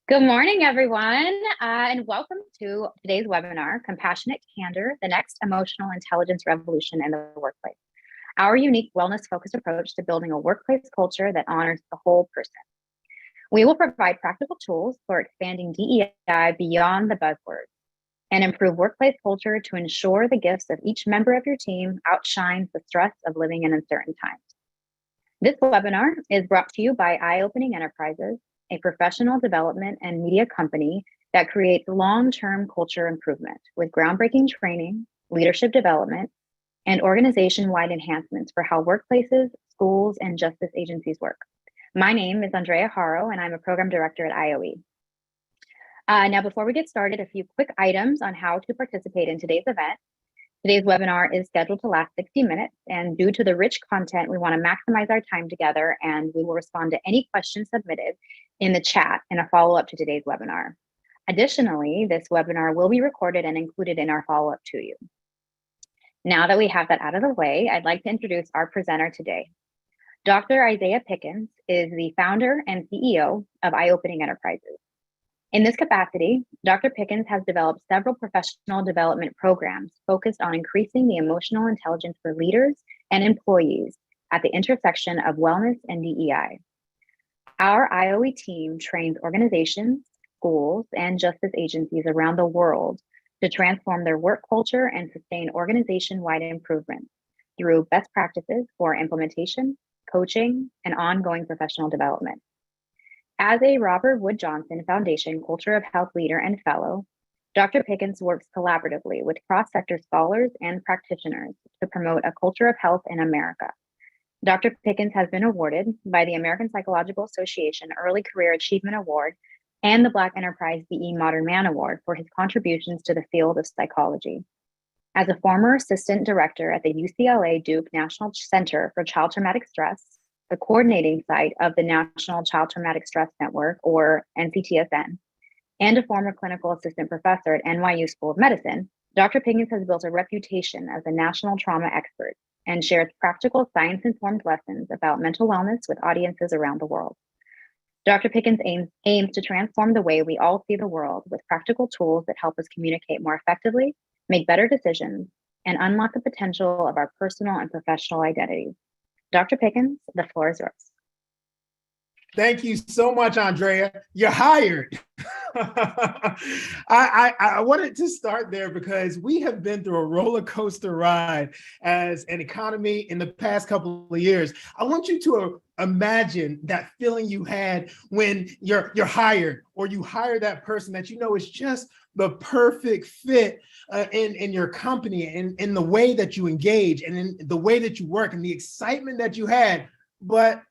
Good morning, everyone, and welcome to today's webinar, Compassionate Candor, the Next Emotional Intelligence Revolution in the Workplace. Our unique wellness-focused approach to building a workplace culture that honors the whole person. We will provide practical tools for expanding DEI beyond the buzzwords and improve workplace culture to ensure the gifts of each member of your team outshines the stress of living in uncertain times. This webinar is brought to you by iOpening Enterprises, a professional development and media company that creates long-term culture improvement with groundbreaking training, leadership development, and organization-wide enhancements for how workplaces, schools, and justice agencies work. My name is Andrea Haro, and I'm a program director at IOE. Now, before we get started, a few quick items on how to participate in today's event. Today's webinar is scheduled to last 60 minutes, and due to the rich content, we want to maximize our time together, and we will respond to any questions submitted in the chat in a follow-up to today's webinar. Additionally, this webinar will be recorded and included in our follow-up to you. Now that we have that out of the way, I'd like to introduce our presenter today. Dr. Isaiah Pickens is the founder and CEO of iOpening Enterprises. In this capacity, Dr. Pickens has developed several professional development programs focused on increasing the emotional intelligence for leaders and employees at the intersection of wellness and DEI. Our IOE team trains organizations, schools, and justice agencies around the world to transform their work culture and sustain organization-wide improvement through best practices for implementation, coaching, and ongoing professional development. As a Robert Wood Johnson Foundation Culture of Health Leader and Fellow, Dr. Pickens works collaboratively with cross-sector scholars and practitioners to promote a culture of health in America. Dr. Pickens has been awarded by the American Psychological Association Early Career Achievement Award and the Black Enterprise BE Modern Man Award for his contributions to the field of psychology. As a former assistant director at the UCLA Duke National Center for Child Traumatic Stress, the coordinating site of the National Child Traumatic Stress Network, or NCTSN, and a former clinical assistant professor at NYU School of Medicine, Dr. Pickens has built a reputation as a national trauma expert and shares practical science-informed lessons about mental wellness with audiences around the world. Dr. Pickens aims to transform the way we all see the world with practical tools that help us communicate more effectively, make better decisions, and unlock the potential of our personal and professional identities. Dr. Pickens, the floor is yours. Thank you so much, Andrea. You're hired. I wanted to start there because we have been through a roller coaster ride as an economy in the past couple of years. I want you to imagine that feeling you had when you're hired, or you hire that person that you know is just the perfect fit in your company, and in the way that you engage, and in the way that you work, and the excitement that you had. But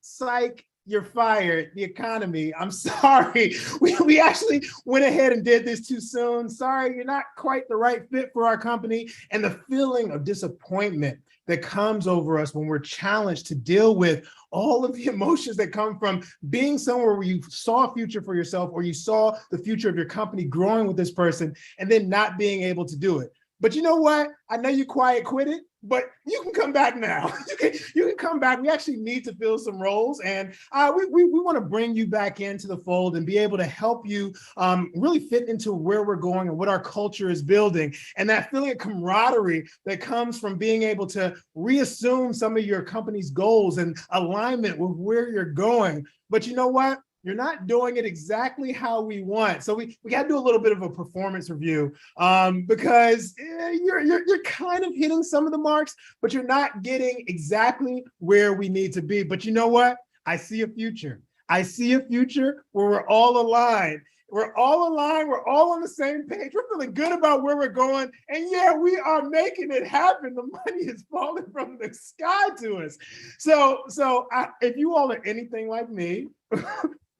psych, you're fired. The economy, I'm sorry. We actually went ahead and did this too soon. Sorry, you're not quite the right fit for our company. And the feeling of disappointment that comes over us when we're challenged to deal with all of the emotions that come from being somewhere where you saw a future for yourself, or you saw the future of your company growing with this person, and then not being able to do it. But you know what? I know you quiet quit it, but you can come back now. You can come back. We actually need to fill some roles, and we want to bring you back into the fold and be able to help you really fit into where we're going and what our culture is building. And that feeling of camaraderie that comes from being able to reassume some of your company's goals and alignment with where you're going. But you know what? You're not doing it exactly how we want. So we got to do a little bit of a performance review because you're kind of hitting some of the marks, but you're not getting exactly where we need to be. But you know what? I see a future. I see a future where we're all aligned. We're all aligned. We're all on the same page. We're feeling good about where we're going. And yeah, we are making it happen. The money is falling from the sky to us. So if you all are anything like me,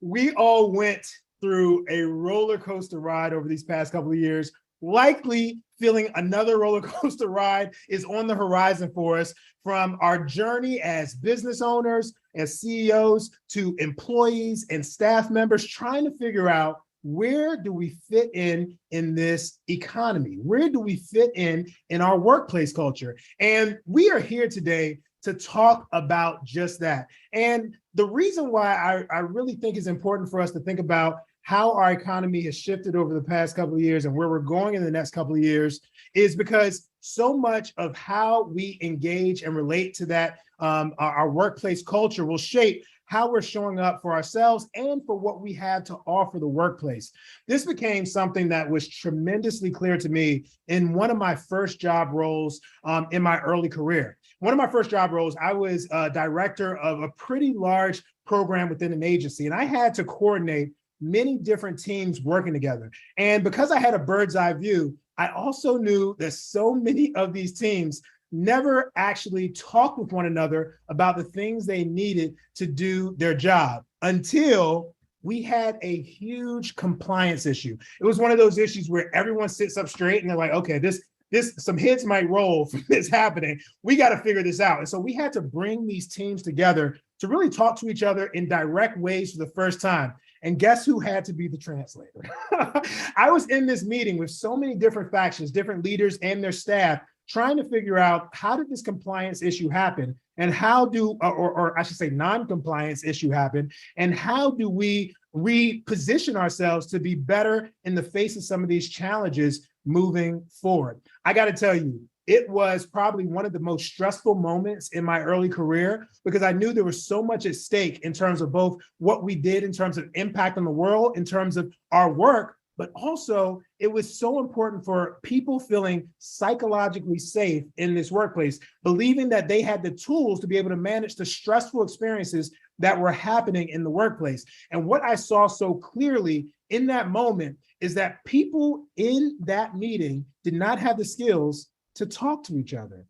we all went through a roller coaster ride over these past couple of years, likely feeling another roller coaster ride is on the horizon for us, from our journey as business owners, as CEOs, to employees and staff members, trying to figure out, where do we fit in this economy? Where do we fit in our workplace culture? And we are here today to talk about just that. And the reason why I really think it's important for us to think about how our economy has shifted over the past couple of years and where we're going in the next couple of years is because so much of how we engage and relate to that, our workplace culture will shape how we're showing up for ourselves and for what we have to offer the workplace. This became something that was tremendously clear to me in one of my first job roles in my early career. One of my first job roles, I was a director of a pretty large program within an agency, and I had to coordinate many different teams working together. And because I had a bird's eye view, I also knew that so many of these teams never actually talked with one another about the things they needed to do their job until we had a huge compliance issue. It was one of those issues where everyone sits up straight and they're like, okay, this some heads might roll from this happening. We got to figure this out. And so we had to bring these teams together to really talk to each other in direct ways for the first time. And guess who had to be the translator? I was in this meeting with so many different factions, different leaders and their staff, trying to figure out how did this compliance issue happen and how do, or I should say non-compliance issue happen, and how do we reposition ourselves to be better in the face of some of these challenges moving forward. I got to tell you, it was probably one of the most stressful moments in my early career because I knew there was so much at stake in terms of both what we did in terms of impact on the world, in terms of our work, but also it was so important for people feeling psychologically safe in this workplace, believing that they had the tools to be able to manage the stressful experiences that were happening in the workplace. And what I saw so clearly in that moment is that people in that meeting did not have the skills to talk to each other.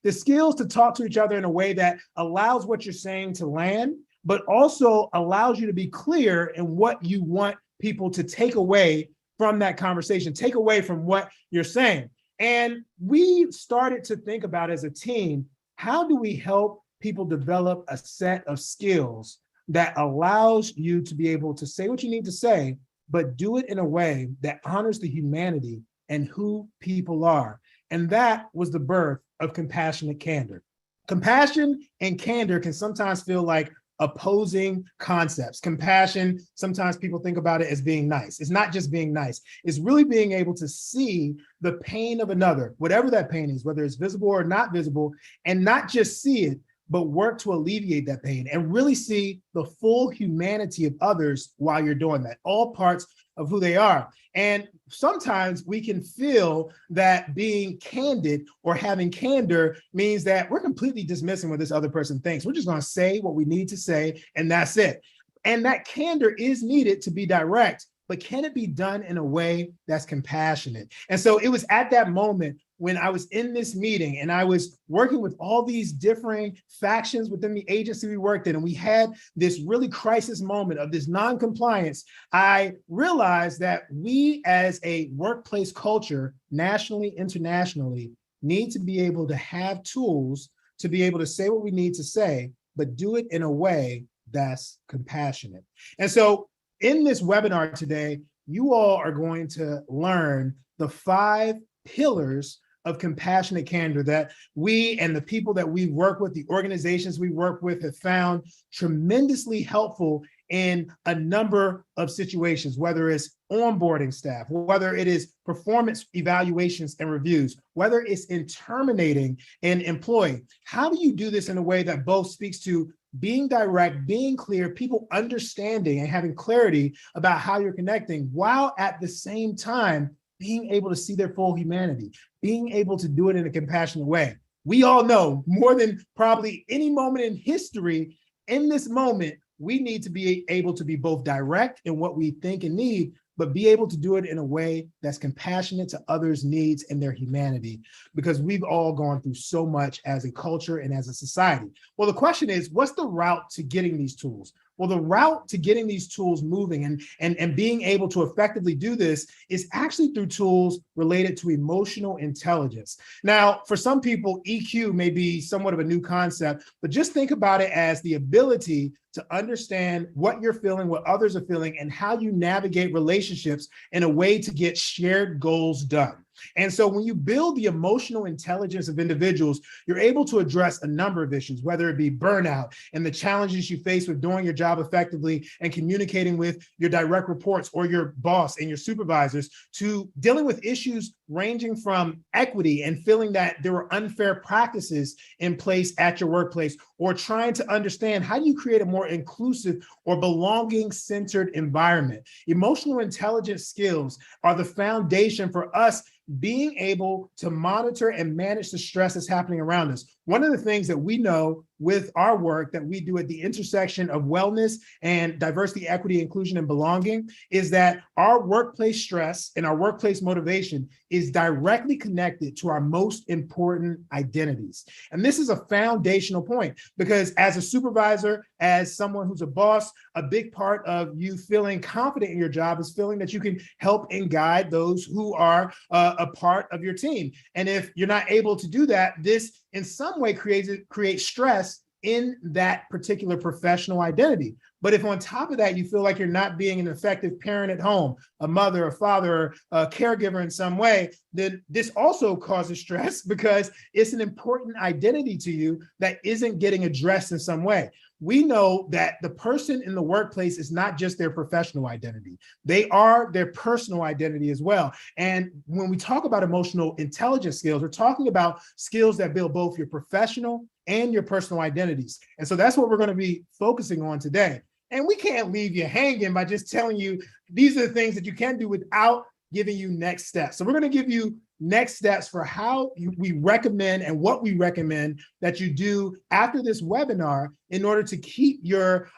The skills to talk to each other in a way that allows what you're saying to land, but also allows you to be clear in what you want people to take away from that conversation, take away from what you're saying. And we started to think about as a team, how do we help people develop a set of skills that allows you to be able to say what you need to say, but do it in a way that honors the humanity and who people are. And that was the birth of compassionate candor. Compassion and candor can sometimes feel like opposing concepts. Compassion, sometimes people think about it as being nice. It's not just being nice. It's really being able to see the pain of another, whatever that pain is, whether it's visible or not visible, and not just see it, but work to alleviate that pain and really see the full humanity of others while you're doing that, all parts of who they are. And sometimes we can feel that being candid or having candor means that we're completely dismissing what this other person thinks. We're just going to say what we need to say, and that's it. And that candor is needed to be direct, but can it be done in a way that's compassionate? And so it was at that moment when I was in this meeting and I was working with all these differing factions within the agency we worked in, and we had this really crisis moment of this non-compliance, I realized that we as a workplace culture, nationally, internationally, need to be able to have tools to be able to say what we need to say, but do it in a way that's compassionate. And so in this webinar today, you all are going to learn the 5 pillars of compassionate candor that we and the people that we work with, the organizations we work with, have found tremendously helpful in a number of situations, whether it's onboarding staff, whether it is performance evaluations and reviews, whether it's in terminating an employee. How do you do this in a way that both speaks to being direct, being clear, people understanding and having clarity about how you're connecting, while at the same time being able to see their full humanity, being able to do it in a compassionate way? We all know more than probably any moment in history, in this moment, we need to be able to be both direct in what we think and need, but be able to do it in a way that's compassionate to others' needs and their humanity, because we've all gone through so much as a culture and as a society. Well, the question is, what's the route to getting these tools? Well, the route to getting these tools moving and being able to effectively do this is actually through tools related to emotional intelligence. Now, for some people, EQ may be somewhat of a new concept, but just think about it as the ability to understand what you're feeling, what others are feeling, and how you navigate relationships in a way to get shared goals done. And so when you build the emotional intelligence of individuals, you're able to address a number of issues, whether it be burnout and the challenges you face with doing your job effectively and communicating with your direct reports or your boss and your supervisors, to dealing with issues ranging from equity and feeling that there were unfair practices in place at your workplace, or trying to understand how do you create a more inclusive or belonging-centered environment. Emotional intelligence skills are the foundation for us being able to monitor and manage the stress that's happening around us. One of the things that we know with our work that we do at the intersection of wellness and diversity, equity, inclusion, and belonging is that our workplace stress and our workplace motivation is directly connected to our most important identities. And this is a foundational point because as a supervisor, as someone who's a boss, a big part of you feeling confident in your job is feeling that you can help and guide those who are a part of your team. And if you're not able to do that, this in some way creates stress in that particular professional identity. But if on top of that, you feel like you're not being an effective parent at home, a mother, a father, a caregiver in some way, then this also causes stress because it's an important identity to you that isn't getting addressed in some way. We know that the person in the workplace is not just their professional identity. They are their personal identity as well. And when we talk about emotional intelligence skills, we're talking about skills that build both your professional and your personal identities. And so that's what we're going to be focusing on today. And we can't leave you hanging by just telling you these are the things that you can do without giving you next steps. So we're going to give you next steps for how we recommend and what we recommend that you do after this webinar in order to keep your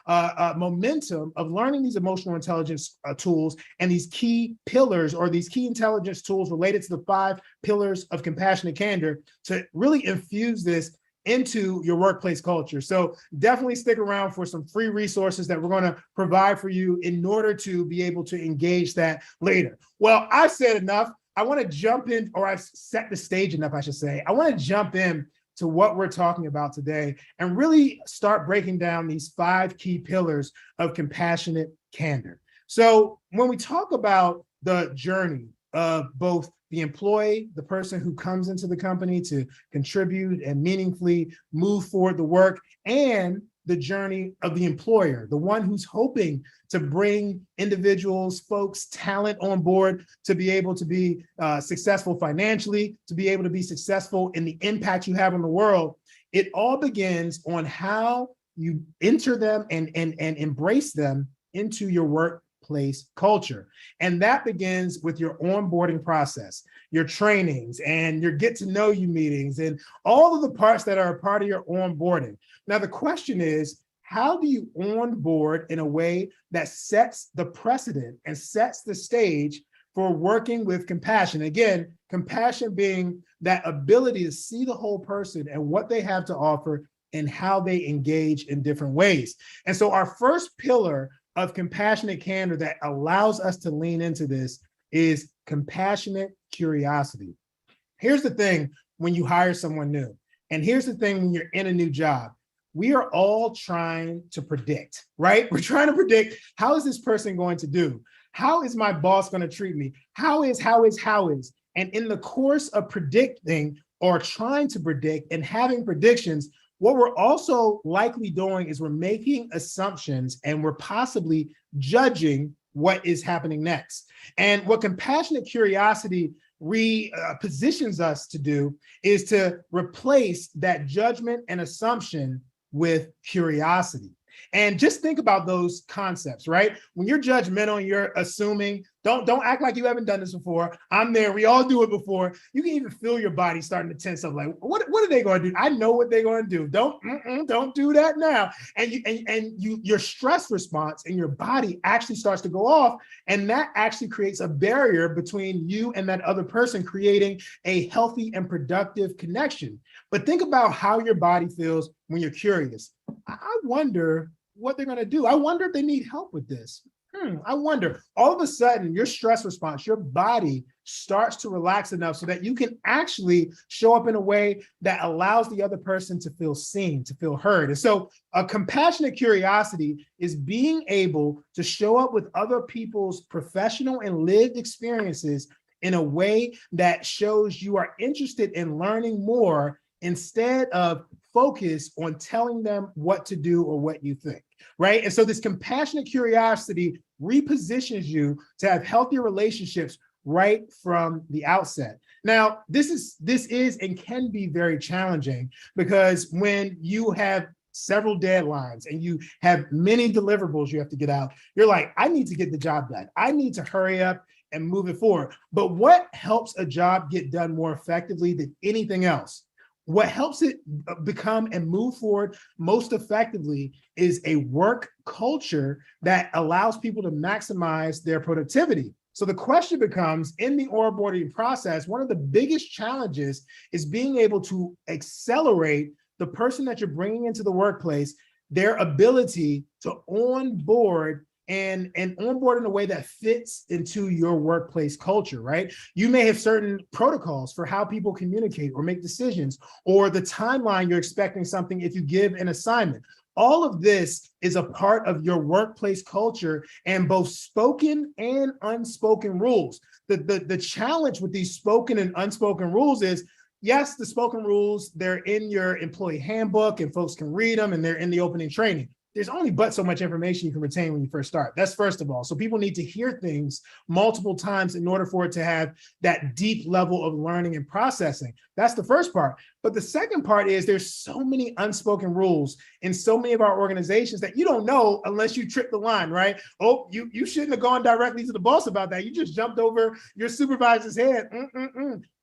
momentum of learning these emotional intelligence tools and these key pillars or these key intelligence tools related to the 5 pillars of compassionate candor to really infuse this into your workplace culture. So definitely stick around for some free resources that we're going to provide for you in order to be able to engage that later. Well, I've said enough. I want to jump in, or I've set the stage enough, I should say. I want to jump in to what we're talking about today and really start breaking down these 5 key pillars of compassionate candor. So when we talk about the journey of both the employee, the person who comes into the company to contribute and meaningfully move forward the work, and the journey of the employer, the one who's hoping to bring individuals, folks, talent on board to be able to be successful financially, to be able to be successful in the impact you have on the world. It all begins on how you enter them and embrace them into your workplace culture. And that begins with your onboarding process, your trainings and your get to know you meetings and all of the parts that are a part of your onboarding. Now, the question is, how do you onboard in a way that sets the precedent and sets the stage for working with compassion? Again, compassion being that ability to see the whole person and what they have to offer and how they engage in different ways. And so our first pillar of compassionate candor that allows us to lean into this is compassionate curiosity. Here's the thing when you hire someone new, and here's the thing when you're in a new job. We are all trying to predict, right? We're trying to predict, how is this person going to do? How is my boss going to treat me? How is? And in the course of predicting or trying to predict and having predictions, what we're also likely doing is we're making assumptions and we're possibly judging what is happening next. And what compassionate curiosity repositions us to do is to replace that judgment and assumption with curiosity. And just think about those concepts, right? When you're judgmental and you're assuming, don't act like you haven't done this before. I'm there. We all do it before. You can even feel your body starting to tense up. Like, what are they going to do? I know what they're going to do. Don't do that now. And your stress response in your body actually starts to go off, and that actually creates a barrier between you and that other person, creating a healthy and productive connection. But think about how your body feels when you're curious. I wonder what they're going to do. I wonder if they need help with this. I wonder. All of a sudden, your stress response, your body starts to relax enough so that you can actually show up in a way that allows the other person to feel seen, to feel heard. And so a compassionate curiosity is being able to show up with other people's professional and lived experiences in a way that shows you are interested in learning more instead of focus on telling them what to do or what you think, right? And so this compassionate curiosity repositions you to have healthier relationships right from the outset. Now, this is and can be very challenging, because when you have several deadlines and you have many deliverables you have to get out, you're like, I need to get the job done. I need to hurry up and move it forward. But what helps a job get done more effectively than anything else? What helps it become and move forward most effectively is a work culture that allows people to maximize their productivity. So the question becomes, in the onboarding process, one of the biggest challenges is being able to accelerate the person that you're bringing into the workplace, their ability to onboard and onboard in a way that fits into your workplace culture, right? You may have certain protocols for how people communicate or make decisions, or the timeline you're expecting something if you give an assignment. All of this is a part of your workplace culture, and both spoken and unspoken rules. The challenge with these spoken and unspoken rules is, yes, the spoken rules, they're in your employee handbook and folks can read them, and they're in the opening training. There's only but so much information you can retain when you first start. That's first of all. So people need to hear things multiple times in order for it to have that deep level of learning and processing. That's the first part. But the second part is there's so many unspoken rules in so many of our organizations that you don't know unless you trip the line, right? Oh, you shouldn't have gone directly to the boss about that. You just jumped over your supervisor's head.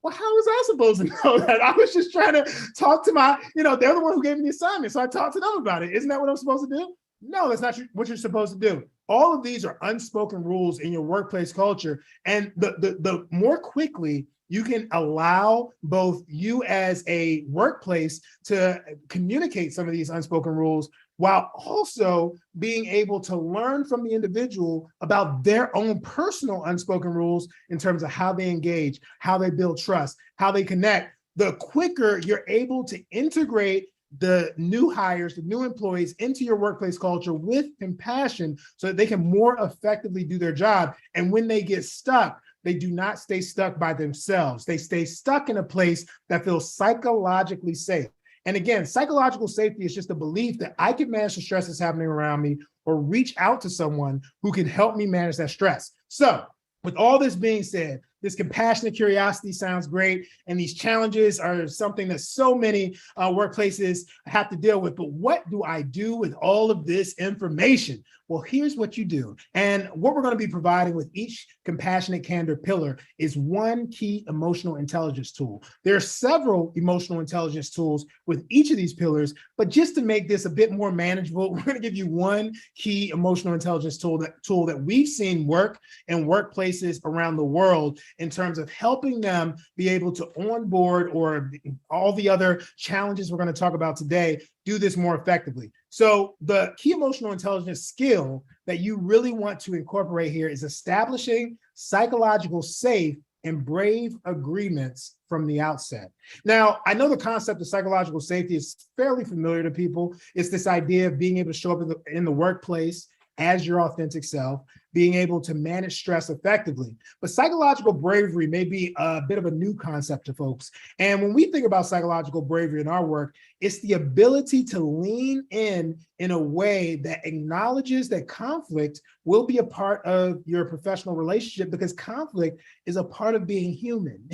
Well, how was I supposed to know that? I was just trying to talk to my, they're the one who gave me the assignment. So I talked to them about it. Isn't that what I'm supposed to do? No, that's not what you're supposed to do. All of these are unspoken rules in your workplace culture. And the more quickly you can allow both you as a workplace to communicate some of these unspoken rules, while also being able to learn from the individual about their own personal unspoken rules in terms of how they engage, how they build trust, how they connect, the quicker you're able to integrate the new hires, the new employees into your workplace culture with compassion so that they can more effectively do their job. And when they get stuck, they do not stay stuck by themselves. They stay stuck in a place that feels psychologically safe. And again, psychological safety is just a belief that I can manage the stress that's happening around me, or reach out to someone who can help me manage that stress. So with all this being said, this compassionate curiosity sounds great, and these challenges are something that so many workplaces have to deal with. But what do I do with all of this information? Well, here's what you do. And what we're going to be providing with each Compassionate Candor pillar is one key emotional intelligence tool. There are several emotional intelligence tools with each of these pillars, but just to make this a bit more manageable, we're going to give you one key emotional intelligence tool that we've seen work in workplaces around the world in terms of helping them be able to onboard, or all the other challenges we're going to talk about today, do this more effectively. So the key emotional intelligence skill that you really want to incorporate here is establishing psychological safe and brave agreements from the outset. Now, I know the concept of psychological safety is fairly familiar to people. It's this idea of being able to show up in the workplace as your authentic self, being able to manage stress effectively. But psychological bravery may be a bit of a new concept to folks. And when we think about psychological bravery in our work, it's the ability to lean in a way that acknowledges that conflict will be a part of your professional relationship, because conflict is a part of being human.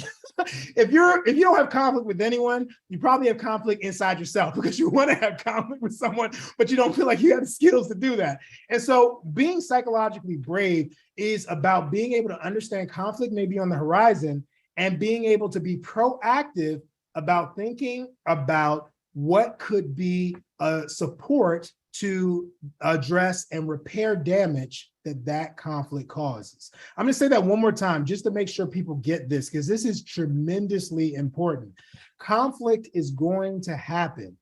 If you don't have conflict with anyone, you probably have conflict inside yourself, because you want to have conflict with someone, but you don't feel like you have the skills to do that. And so being psychologically brave is about being able to understand conflict may be on the horizon, and being able to be proactive about thinking about what could be a support to address and repair damage that conflict causes. I'm going to say that one more time just to make sure people get this, because this is tremendously important. Conflict is going to happen.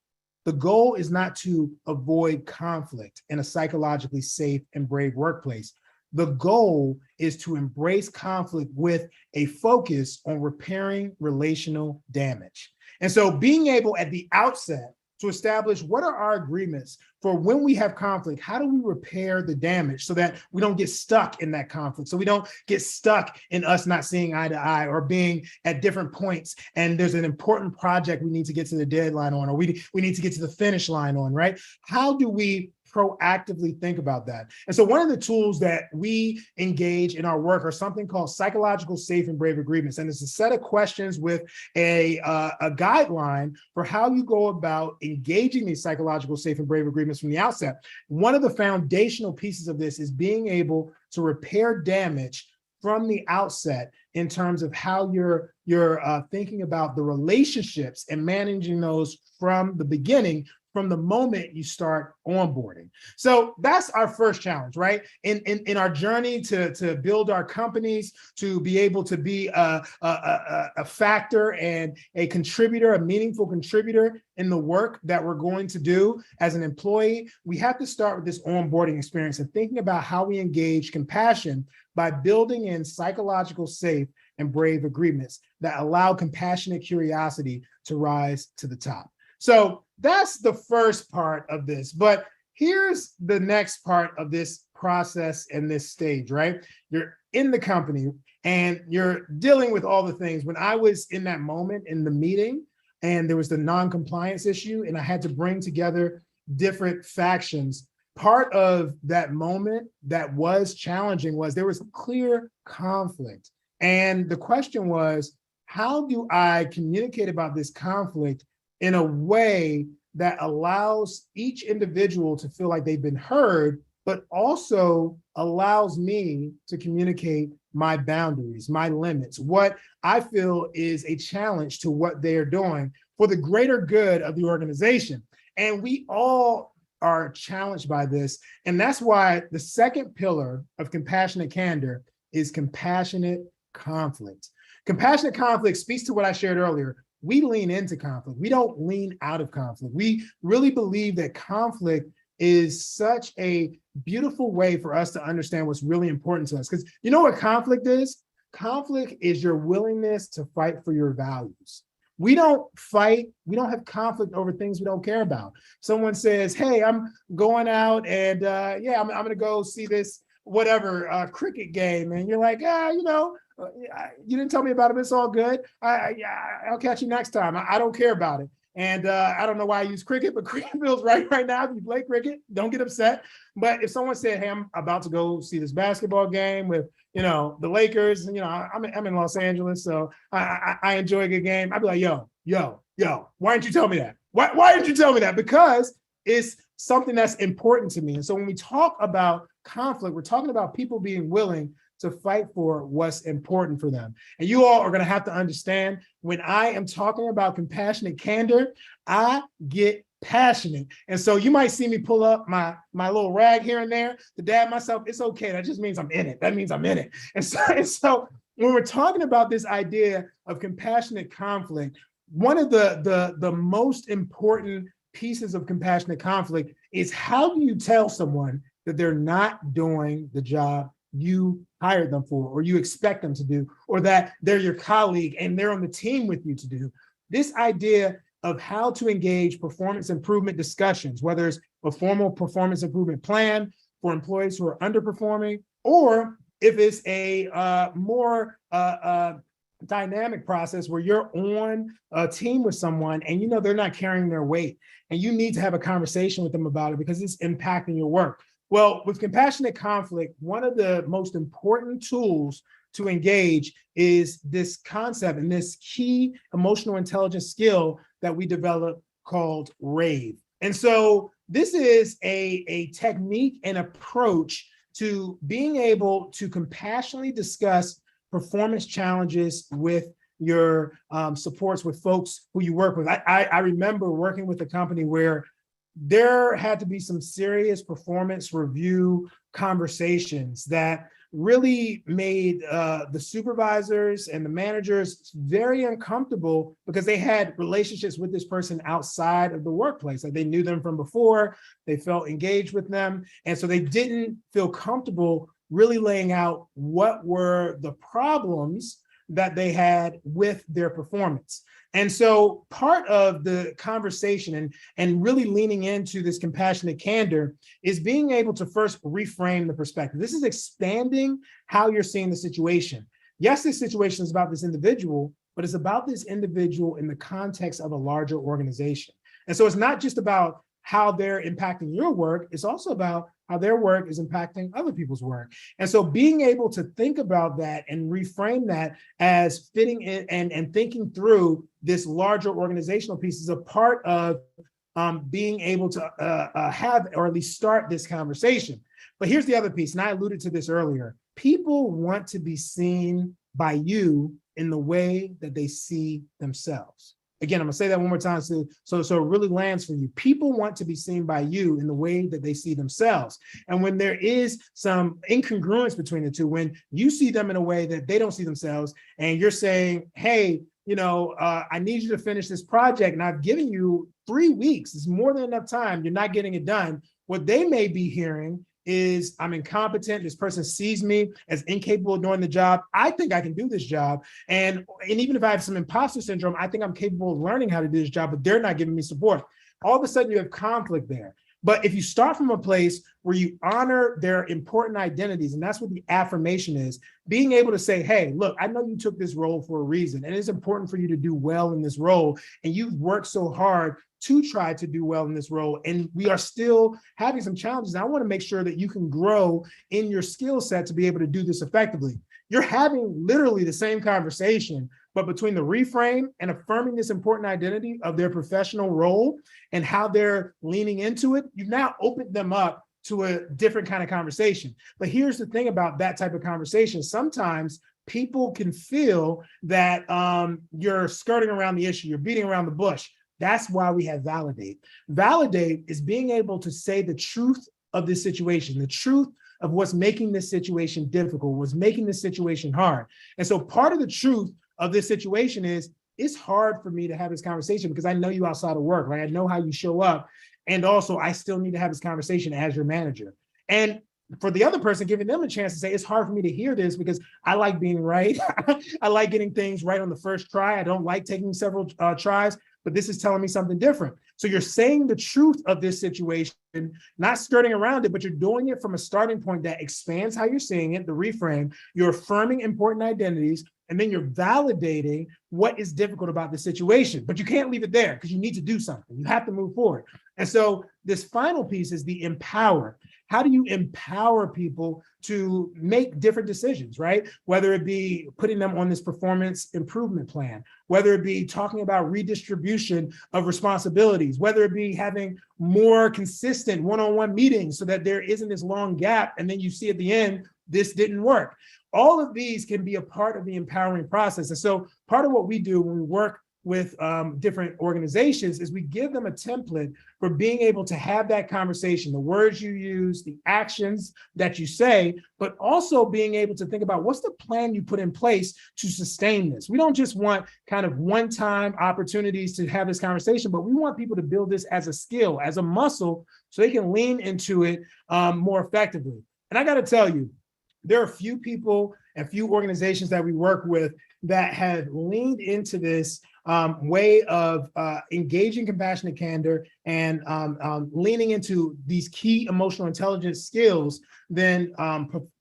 The goal is not to avoid conflict in a psychologically safe and brave workplace. The goal is to embrace conflict with a focus on repairing relational damage. And so being able at the outset to establish what are our agreements for when we have conflict. How do we repair the damage so that we don't get stuck in that conflict? So we don't get stuck in us not seeing eye to eye or being at different points. And there's an important project we need to get to the deadline on, or we need to get to the finish line on, right? How do we proactively think about that? And so one of the tools that we engage in our work are something called psychological safe and brave agreements. And it's a set of questions with a guideline for how you go about engaging these psychological safe and brave agreements from the outset. One of the foundational pieces of this is being able to repair damage from the outset in terms of how you're thinking about the relationships and managing those from the beginning, from the moment you start onboarding. So that's our first challenge, right? In our journey to build our companies, to be able to be a factor and a contributor, a meaningful contributor in the work that we're going to do as an employee, we have to start with this onboarding experience and thinking about how we engage compassion by building in psychological safe and brave agreements that allow compassionate curiosity to rise to the top. So that's the first part of this. But here's the next part of this process and this stage, right? You're in the company and you're dealing with all the things. When I was in that moment in the meeting and there was the non-compliance issue and I had to bring together different factions, part of that moment that was challenging was there was clear conflict. And the question was, how do I communicate about this conflict in a way that allows each individual to feel like they've been heard, but also allows me to communicate my boundaries, my limits, what I feel is a challenge to what they are doing for the greater good of the organization. And we all are challenged by this. And that's why the second pillar of compassionate candor is compassionate conflict. Compassionate conflict speaks to what I shared earlier. We lean into conflict. We don't lean out of conflict. We really believe that conflict is such a beautiful way for us to understand what's really important to us. Because you know what conflict is? Conflict is your willingness to fight for your values. We don't fight. We don't have conflict over things we don't care about. Someone says, hey, I'm going out and I'm going to go see this whatever cricket game. And you're like, you didn't tell me about it. It's all good. I'll catch you next time. I don't care about it. And I don't know why I use cricket, but cricket feels right now. If you play cricket, don't get upset. But if someone said, hey, I'm about to go see this basketball game with, the Lakers, and, I'm in Los Angeles, so I enjoy a good game. I'd be like, yo, why didn't you tell me that? Why didn't you tell me that? Because it's something that's important to me. And so when we talk about conflict, we're talking about people being willing to fight for what's important for them. And you all are going to have to understand, when I am talking about compassionate candor, I get passionate. And so you might see me pull up my little rag here and there to dab myself. It's okay. That just means I'm in it. That means I'm in it. And so when we're talking about this idea of compassionate conflict, one of the most important pieces of compassionate conflict is, how do you tell someone that they're not doing the job you hired them for, or you expect them to do, or that they're your colleague and they're on the team with you to do? This idea of how to engage performance improvement discussions, whether it's a formal performance improvement plan for employees who are underperforming, or if it's a more dynamic process where you're on a team with someone and they're not carrying their weight, and you need to have a conversation with them about it because it's impacting your work. Well, with compassionate conflict, one of the most important tools to engage is this concept and this key emotional intelligence skill that we develop called RAVE. And so this is a technique and approach to being able to compassionately discuss performance challenges with your supports, with folks who you work with. I remember working with a company where there had to be some serious performance review conversations that really made the supervisors and the managers very uncomfortable, because they had relationships with this person outside of the workplace. Like, they knew them from before, they felt engaged with them. And so they didn't feel comfortable really laying out what were the problems that they had with their performance. And so part of the conversation and really leaning into this compassionate candor is being able to first reframe the perspective. This is expanding how you're seeing the situation. Yes, this situation is about this individual, but it's about this individual in the context of a larger organization. And so it's not just about how they're impacting your work, it's also about how their work is impacting other people's work. And so being able to think about that and reframe that as fitting in and thinking through this larger organizational piece is a part of being able to have or at least start this conversation. But here's the other piece, and I alluded to this earlier. People want to be seen by you in the way that they see themselves. Again, I'm gonna say that one more time so it really lands for you. People want to be seen by you in the way that they see themselves. And when there is some incongruence between the two, when you see them in a way that they don't see themselves, and you're saying, hey, I need you to finish this project, and I've given you 3 weeks, it's more than enough time, you're not getting it done. What they may be hearing is I'm incompetent. This person sees me as incapable of doing the job. I think I can do this job. And even if I have some imposter syndrome, I think I'm capable of learning how to do this job, but they're not giving me support. All of a sudden you have conflict there. But if you start from a place where you honor their important identities, and that's what the affirmation is, being able to say, hey, look, I know you took this role for a reason, and it's important for you to do well in this role, and you've worked so hard to try to do well in this role, and we are still having some challenges. I want to make sure that you can grow in your skill set to be able to do this effectively. You're having literally the same conversation, but between the reframe and affirming this important identity of their professional role and how they're leaning into it, you've now opened them up to a different kind of conversation. But here's the thing about that type of conversation. Sometimes people can feel that you're skirting around the issue, you're beating around the bush. That's why we have validate. Validate is being able to say the truth of this situation, the truth of what's making this situation difficult, what's making this situation hard. And so part of the truth of this situation is it's hard for me to have this conversation because I know you outside of work, right? I know how you show up. And also I still need to have this conversation as your manager. And for the other person, giving them a chance to say, it's hard for me to hear this because I like being right. I like getting things right on the first try. I don't like taking several tries, but this is telling me something different. So you're saying the truth of this situation, not skirting around it, but you're doing it from a starting point that expands how you're seeing it, the reframe. You're affirming important identities, and then you're validating what is difficult about the situation. But you can't leave it there because you need to do something. You have to move forward. And so this final piece is the empower. How do you empower people to make different decisions, right? Whether it be putting them on this performance improvement plan, whether it be talking about redistribution of responsibilities, whether it be having more consistent one-on-one meetings so that there isn't this long gap and then you see at the end, this didn't work. All of these can be a part of the empowering process. And so part of what we do when we work with different organizations is we give them a template for being able to have that conversation, the words you use, the actions that you say, but also being able to think about what's the plan you put in place to sustain this. We don't just want kind of one-time opportunities to have this conversation, but we want people to build this as a skill, as a muscle, so they can lean into it more effectively. And I got to tell you, there are a few people and few organizations that we work with that have leaned into this way of engaging compassionate candor and leaning into these key emotional intelligence skills than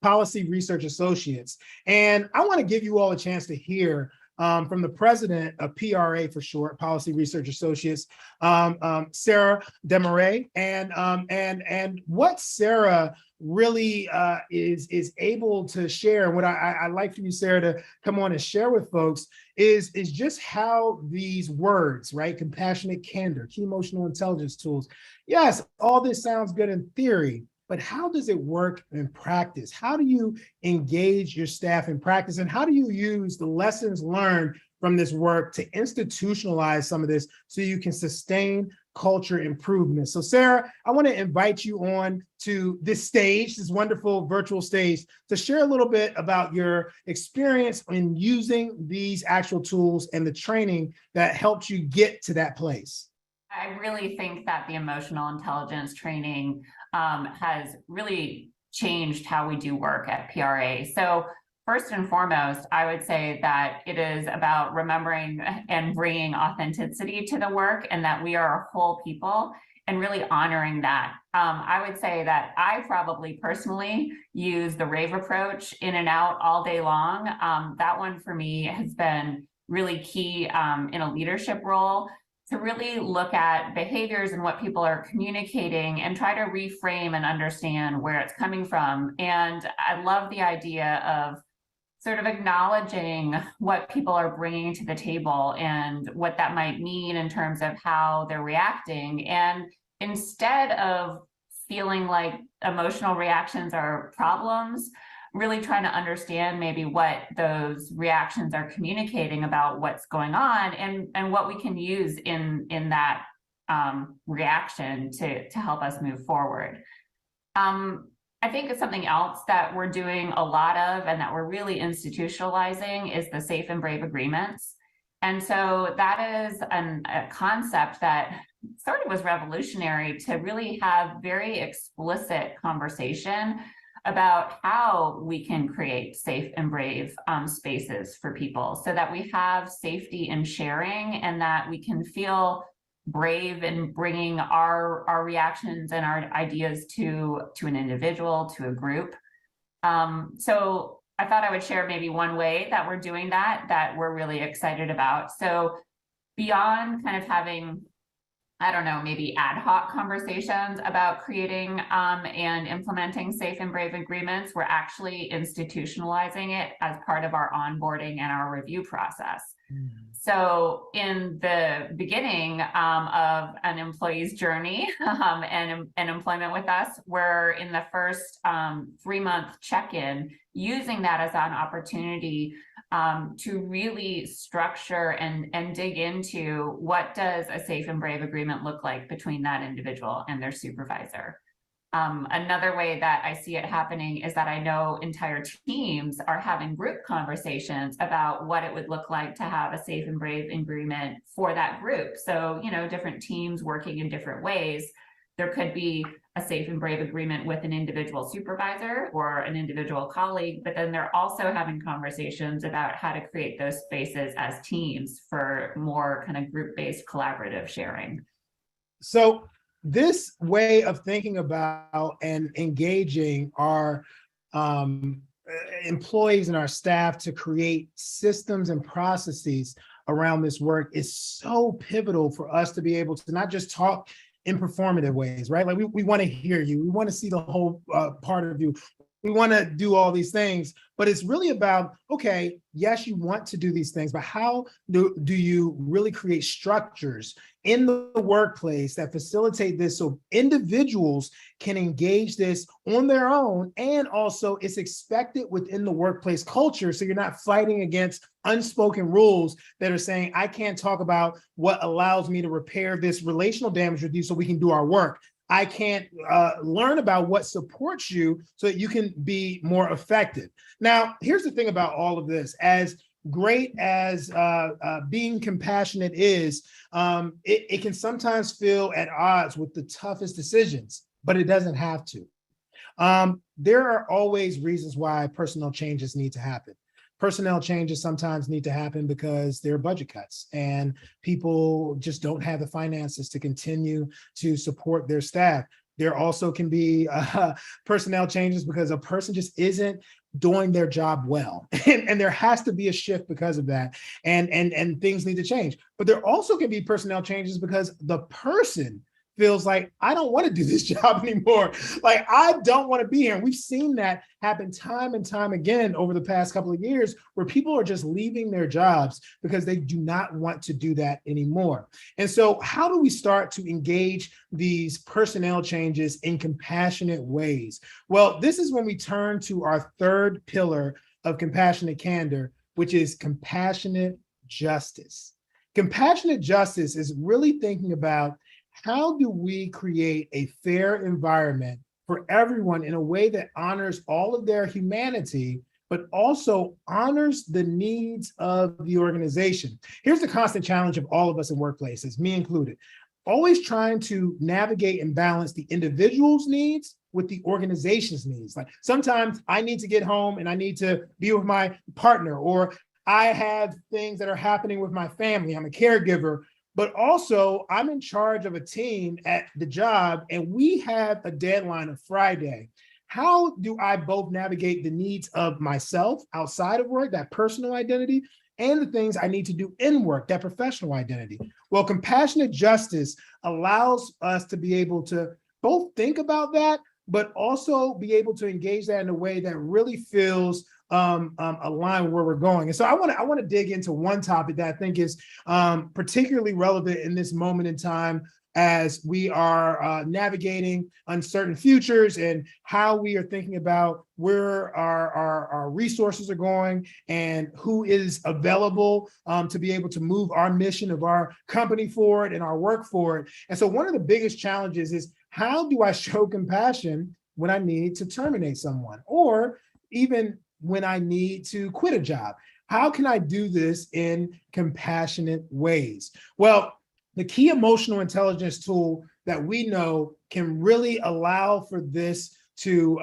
policy research associates. And I want to give you all a chance to hear from the president of PRA for short, Policy Research Associates, Sarah Demarais, and what Sarah really is able to share. And what I like for you, Sarah, to come on and share with folks is just how these words, right? Compassionate candor, key emotional intelligence tools. Yes, all this sounds good in theory, but how does it work in practice? How do you engage your staff in practice? And how do you use the lessons learned from this work to institutionalize some of this so you can sustain culture improvement? So Sarah, I want to invite you on to this stage, this wonderful virtual stage, to share a little bit about your experience in using these actual tools and the training that helped you get to that place. I really think that the emotional intelligence training has really changed how we do work at PRA. So first and foremost, I would say that it is about remembering and bringing authenticity to the work, and that we are whole people, and really honoring that. I would say that I probably personally use the rave approach in and out all day long. That one for me has been really key in a leadership role, to really look at behaviors and what people are communicating and try to reframe and understand where it's coming from. And I love the idea of sort of acknowledging what people are bringing to the table and what that might mean in terms of how they're reacting. And instead of feeling like emotional reactions are problems, really trying to understand maybe what those reactions are communicating about what's going on, and what we can use in that reaction to help us move forward. I think it's something else that we're doing a lot of, and that we're really institutionalizing, is the safe and brave agreements. And so that is a concept that sort of was revolutionary, to really have very explicit conversation about how we can create safe and brave spaces for people, so that we have safety in sharing, and that we can feel brave in bringing our reactions and our ideas to an individual, to a group. So I thought I would share maybe one way that we're doing that we're really excited about. So beyond kind of having, I don't know, maybe ad hoc conversations about creating and implementing safe and brave agreements, we're actually institutionalizing it as part of our onboarding and our review process. So in the beginning of an employee's journey and employment with us, we're in the first 3-month check-in, using that as an opportunity to really structure and dig into what does a safe and brave agreement look like between that individual and their supervisor. Another way that I see it happening is that I know entire teams are having group conversations about what it would look like to have a safe and brave agreement for that group. So, you know, different teams working in different ways. There could be a safe and brave agreement with an individual supervisor or an individual colleague, but then they're also having conversations about how to create those spaces as teams for more kind of group-based collaborative sharing. So this way of thinking about and engaging our employees and our staff to create systems and processes around this work is so pivotal for us to be able to not just talk in performative ways, right? Like we want to hear you. We want to see the whole part of you. We want to do all these things, but it's really about, okay, yes, you want to do these things, but how do you really create structures in the workplace that facilitate this so individuals can engage this on their own, and also it's expected within the workplace culture, so you're not fighting against unspoken rules that are saying, I can't talk about what allows me to repair this relational damage with you so we can do our work. I can't learn about what supports you so that you can be more effective. Now, here's the thing about all of this. As great as being compassionate is, it can sometimes feel at odds with the toughest decisions, but it doesn't have to. There are always reasons why personnel changes need to happen. Personnel changes sometimes need to happen because there are budget cuts and people just don't have the finances to continue to support their staff. There also can be personnel changes because a person just isn't doing their job well. And there has to be a shift because of that. And things need to change. But there also can be personnel changes because the person feels like, I don't want to do this job anymore. Like, I don't want to be here. And we've seen that happen time and time again over the past couple of years, where people are just leaving their jobs because they do not want to do that anymore. And so how do we start to engage these personnel changes in compassionate ways? Well, this is when we turn to our third pillar of compassionate candor, which is compassionate justice. Compassionate justice is really thinking about, how do we create a fair environment for everyone in a way that honors all of their humanity, but also honors the needs of the organization? Here's the constant challenge of all of us in workplaces, me included, always trying to navigate and balance the individual's needs with the organization's needs. Like sometimes I need to get home and I need to be with my partner, or I have things that are happening with my family. I'm a caregiver, but also I'm in charge of a team at the job and we have a deadline of Friday. How do I both navigate the needs of myself outside of work, that personal identity, and the things I need to do in work, that professional identity? Well, compassionate justice allows us to be able to both think about that, but also be able to engage that in a way that really feels aligned with where we're going. And so I want to dig into one topic that I think is particularly relevant in this moment in time as we are navigating uncertain futures and how we are thinking about where our resources are going and who is available to be able to move our mission of our company forward and our work forward. And so one of the biggest challenges is, how do I show compassion when I need to terminate someone, or even when I need to quit a job? How can I do this in compassionate ways? Well, the key emotional intelligence tool that we know can really allow for this to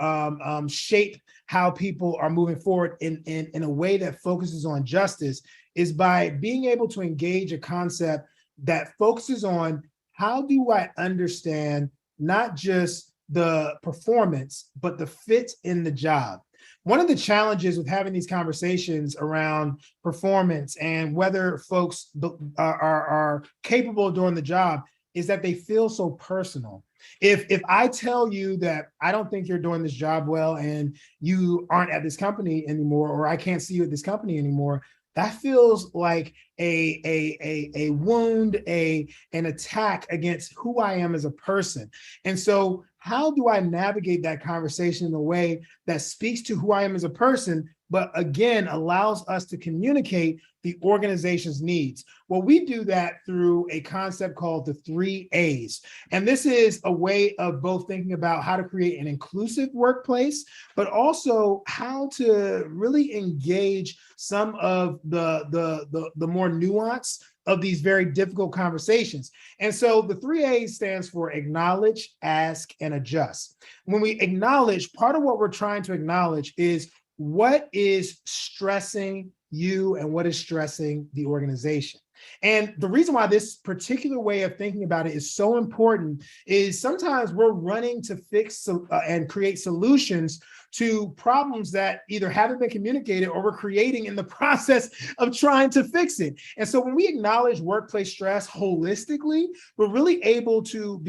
shape how people are moving forward in a way that focuses on justice is by being able to engage a concept that focuses on, how do I understand not just the performance, but the fit in the job? One of the challenges with having these conversations around performance and whether folks are capable of doing the job is that they feel so personal. If I tell you that I don't think you're doing this job well and you aren't at this company anymore, or I can't see you at this company anymore, that feels like a wound, an attack against who I am as a person. And so how do I navigate that conversation in a way that speaks to who I am as a person, but again, allows us to communicate the organization's needs? Well, we do that through a concept called the 3 A's. And this is a way of both thinking about how to create an inclusive workplace, but also how to really engage some of the more nuance of these very difficult conversations. And so the 3 A's stands for acknowledge, ask, and adjust. When we acknowledge, part of what we're trying to acknowledge is what is stressing you and what is stressing the organization. And the reason why this particular way of thinking about it is so important is sometimes we're running to fix and create solutions to problems that either haven't been communicated or we're creating in the process of trying to fix it. And so when we acknowledge workplace stress holistically, we're really able to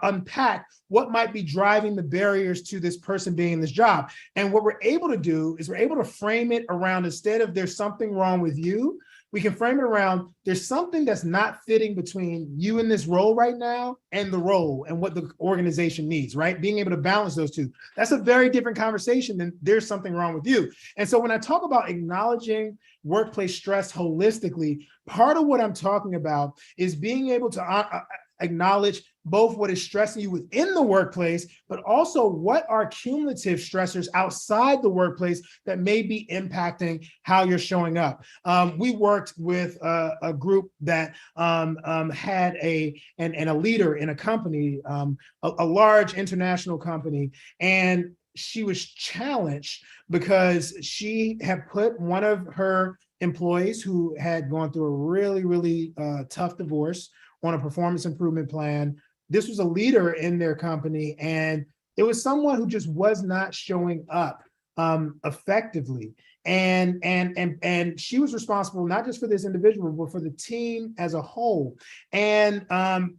unpack what might be driving the barriers to this person being in this job. And what we're able to do is we're able to frame it around, instead of there's something wrong with you, we can frame it around, there's something that's not fitting between you in this role right now and the role and what the organization needs, right? Being able to balance those two. That's a very different conversation than there's something wrong with you. And so when I talk about acknowledging workplace stress holistically, part of what I'm talking about is being able to acknowledge both what is stressing you within the workplace, but also what are cumulative stressors outside the workplace that may be impacting how you're showing up. We worked with a group that had a leader in a company, a large international company, and she was challenged because she had put one of her employees who had gone through a really, really tough divorce on a performance improvement plan. This was a leader in their company, and it was someone who just was not showing up effectively. And she was responsible not just for this individual, but for the team as a whole. And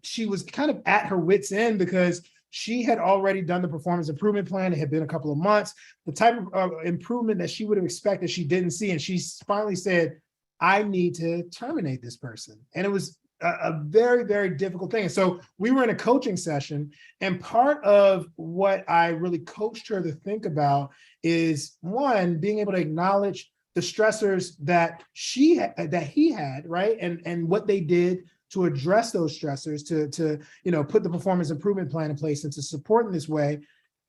she was kind of at her wit's end because she had already done the performance improvement plan. It had been a couple of months. The type of improvement that she would have expected, she didn't see. And she finally said, I need to terminate this person. And it was a very, very difficult thing. And so we were in a coaching session, and part of what I really coached her to think about is, one, being able to acknowledge the stressors that he had, right? And what they did to address those stressors, to put the performance improvement plan in place and to support in this way.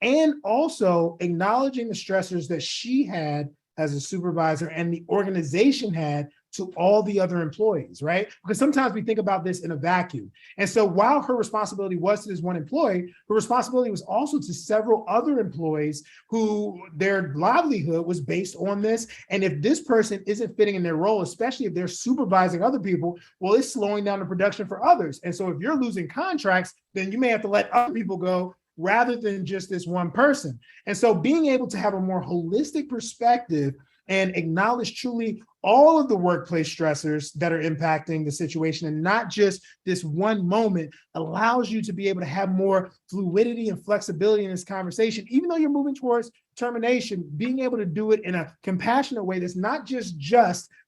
And also acknowledging the stressors that she had as a supervisor and the organization had to all the other employees, right? Because sometimes we think about this in a vacuum. And so while her responsibility was to this one employee, her responsibility was also to several other employees who their livelihood was based on this. And if this person isn't fitting in their role, especially if they're supervising other people, well, it's slowing down the production for others. And so if you're losing contracts, then you may have to let other people go rather than just this one person. And so being able to have a more holistic perspective and acknowledge truly all of the workplace stressors that are impacting the situation and not just this one moment allows you to be able to have more fluidity and flexibility in this conversation. Even though you're moving towards termination, being able to do it in a compassionate way that's not just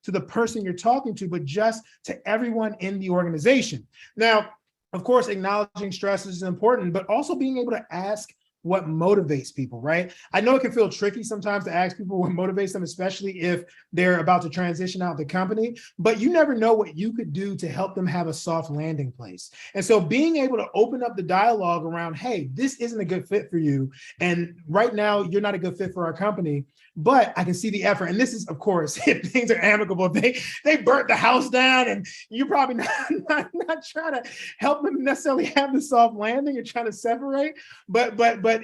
to the person you're talking to, but just to everyone in the organization. Now, of course, acknowledging stress is important, but also being able to ask what motivates people, right? I know it can feel tricky sometimes to ask people what motivates them, especially if they're about to transition out the company, but you never know what you could do to help them have a soft landing place. And so being able to open up the dialogue around, hey, this isn't a good fit for you. And right now you're not a good fit for our company, but I can see the effort. And this is, of course, if things are amicable, they burnt the house down and you're probably not trying to help them necessarily have the soft landing. You're trying to separate. But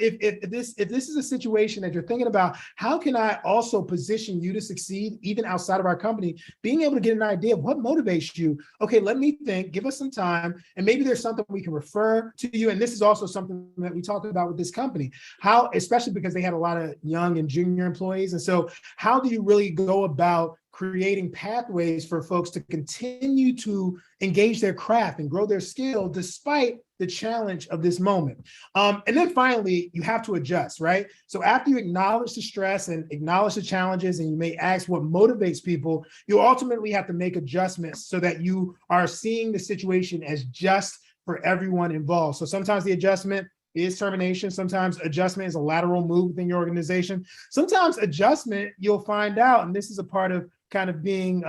if this is a situation that you're thinking about, how can I also position you to succeed even outside of our company, being able to get an idea of what motivates you. Okay, let me think, give us some time, and maybe there's something we can refer to you. And this is also something that we talked about with this company, how, especially because they had a lot of young and junior employees. And so how do you really go about creating pathways for folks to continue to engage their craft and grow their skill despite the challenge of this moment? And then finally, you have to adjust, right? So after you acknowledge the stress and acknowledge the challenges, and you may ask what motivates people, you ultimately have to make adjustments so that you are seeing the situation as just for everyone involved. So sometimes the adjustment is termination. Sometimes adjustment is a lateral move within your organization. Sometimes adjustment, you'll find out, and this is a part of kind of being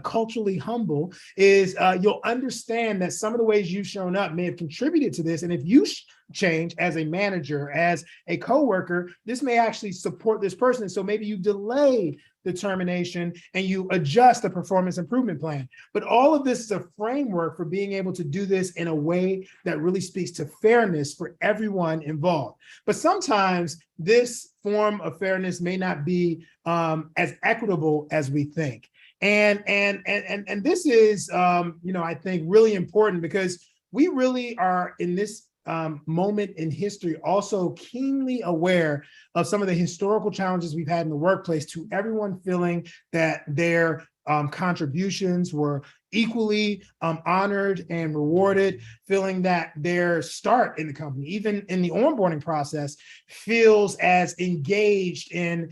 culturally humble, is you'll understand that some of the ways you've shown up may have contributed to this. And if you change as a manager, as a coworker, this may actually support this person. So maybe you delay the termination and you adjust the performance improvement plan. But all of this is a framework for being able to do this in a way that really speaks to fairness for everyone involved. But sometimes this form of fairness may not be as equitable as we think. And this is, I think really important because we really are in this moment in history also keenly aware of some of the historical challenges we've had in the workplace, to everyone feeling that their contributions were equally honored and rewarded, feeling that their start in the company, even in the onboarding process, feels as engaged in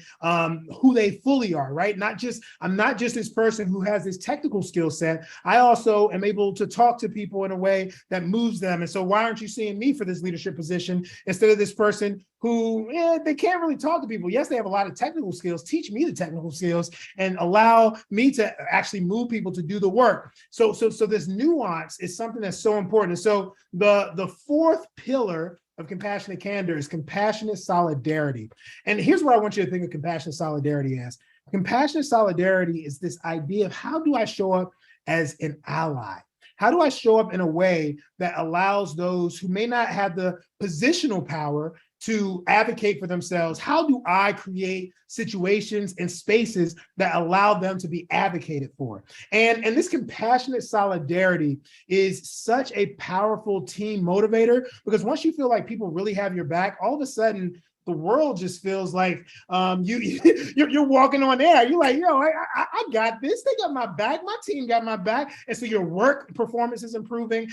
who they fully are, right? I'm not just this person who has this technical skill set. I also am able to talk to people in a way that moves them. And so why aren't you seeing me for this leadership position instead of this person who, they can't really talk to people. Yes, they have a lot of technical skills. Teach me the technical skills and allow me to actually move people to do the work. So this nuance is something that's so important. And so the fourth pillar of compassionate candor is compassionate solidarity. And here's what I want you to think of compassionate solidarity as. Compassionate solidarity is this idea of, how do I show up as an ally? How do I show up in a way that allows those who may not have the positional power to advocate for themselves? How do I create situations and spaces that allow them to be advocated for? And this compassionate solidarity is such a powerful team motivator, because once you feel like people really have your back, all of a sudden, the world just feels like you're walking on air. You're like, I got this. They got my back. My team got my back. And so your work performance is improving.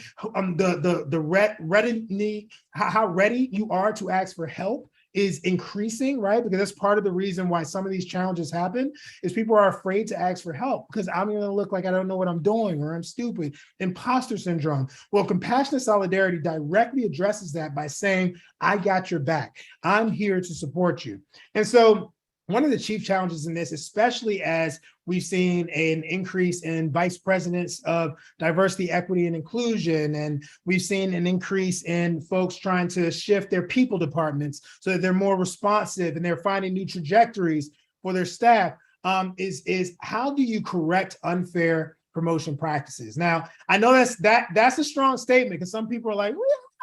How ready you are to ask for help is increasing, right? Because that's part of the reason why some of these challenges happen, is people are afraid to ask for help because I'm going to look like I don't know what I'm doing, or I'm stupid. Imposter syndrome. Well, compassionate solidarity directly addresses that by saying, I got your back. I'm here to support you. And so one of the chief challenges in this, especially as we've seen an increase in vice presidents of diversity, equity, and inclusion, and we've seen an increase in folks trying to shift their people departments so that they're more responsive and they're finding new trajectories. for their staff is how do you correct unfair promotion practices? Now, I know that's a strong statement because some people are like,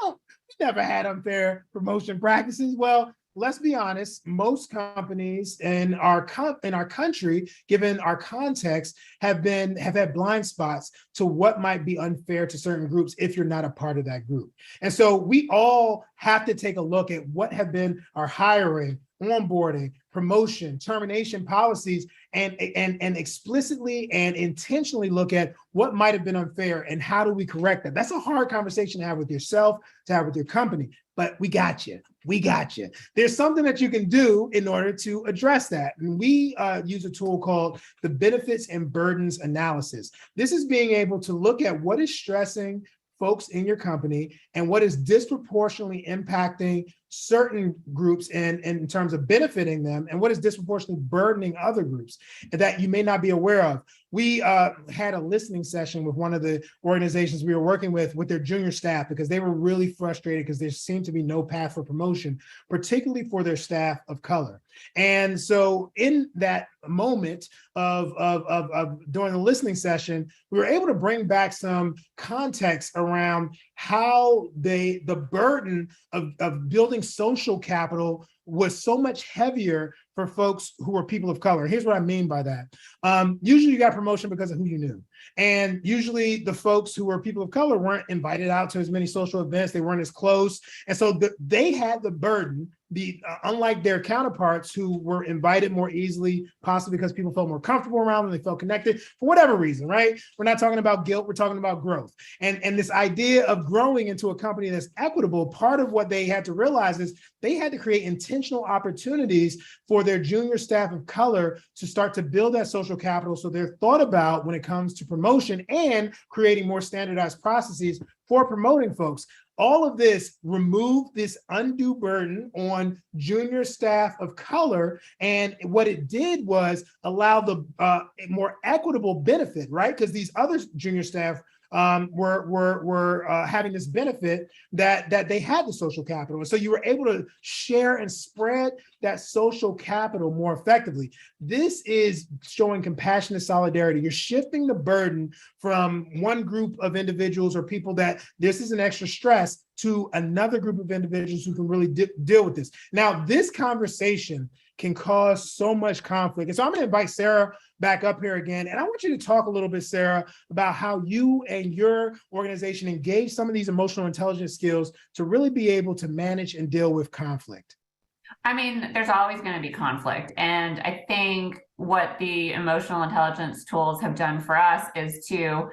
well, we never had unfair promotion practices. Well, let's be honest, most companies in our country, given our context, have had blind spots to what might be unfair to certain groups if you're not a part of that group. And so we all have to take a look at what have been our hiring, onboarding, promotion, termination policies, and explicitly and intentionally look at what might have been unfair and how do we correct that. That's a hard conversation to have with yourself, to have with your company, but we got you. We got you. There's something that you can do in order to address that. And we use a tool called the benefits and burdens analysis. This is being able to look at what is stressing folks in your company and what is disproportionately impacting certain groups and in terms of benefiting them, and what is disproportionately burdening other groups that you may not be aware of. We had a listening session with one of the organizations we were working with their junior staff because they were really frustrated because there seemed to be no path for promotion, particularly for their staff of color. And so in that moment of during the listening session, we were able to bring back some context around how the burden of building social capital was so much heavier for folks who are people of color. Here's what I mean by that. Usually you got promotion because of who you knew. And usually the folks who were people of color weren't invited out to as many social events. They weren't as close. And so they had the burden, unlike their counterparts who were invited more easily, possibly because people felt more comfortable around them, they felt connected for whatever reason, right? We're not talking about guilt, we're talking about growth. And this idea of growing into a company that's equitable, part of what they had to realize is they had to create intentional opportunities for their junior staff of color to start to build that social capital. So they're thought about when it comes to promotion and creating more standardized processes for promoting folks. All of this removed this undue burden on junior staff of color. And what it did was allow the more equitable benefit, right? Because these other junior staff were having this benefit that they had the social capital. And so you were able to share and spread that social capital more effectively. This is showing compassionate solidarity. You're shifting the burden from one group of individuals or people that this is an extra stress to another group of individuals who can really deal with this. Now, this conversation can cause so much conflict. And so I'm going to invite Sarah back up here again. And I want you to talk a little bit, Sarah, about how you and your organization engage some of these emotional intelligence skills to really be able to manage and deal with conflict. I mean, there's always going to be conflict. And I think what the emotional intelligence tools have done for us is to,